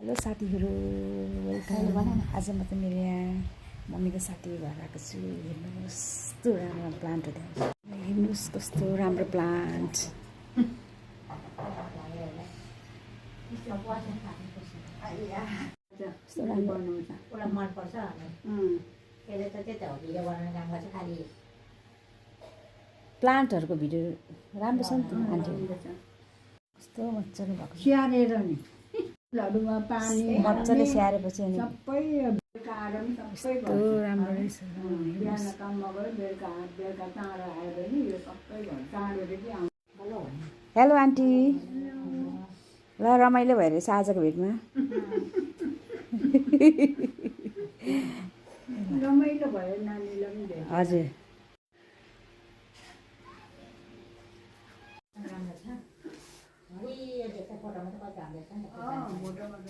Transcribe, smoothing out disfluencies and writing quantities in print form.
Hello साथीहरू, welcome. आज म त मेरो यहाँ मम्मीको साथी घर आएको छु। हेर्नुहोस् कस्तो राम्रो प्लान्ट देखाउँछु। हेर्नुहोस् कस्तो राम्रो प्लान्ट। कस्तो राम्रो मनपर्छ यसले त त्यही त हो, भिडियो बनाउने काम गर्छ खालि। प्लान्टहरूको भिडियो राम्रो छ नि त आन्टी। कस्तो मजाले भएको स्याहारेर नि फुलहरूमा पानी मजाले स्याहारेपछि अनि सबै बेलुका कस्तो राम्रो रहेछ। बिहान काममा गयो बेलुका चाँडो आयो भने यो सबै घर चाँडोदेखि आउँछ। हेलो आन्टी, ल रमाइलो भइरहेछ आजको भेटमा। रमाइलो भयो नानीलाई पनि भेट। हजुर राम्रो छ। हरियो देख्छ, फोटोमा त कति राम्रो छ नि त। फोटोमा त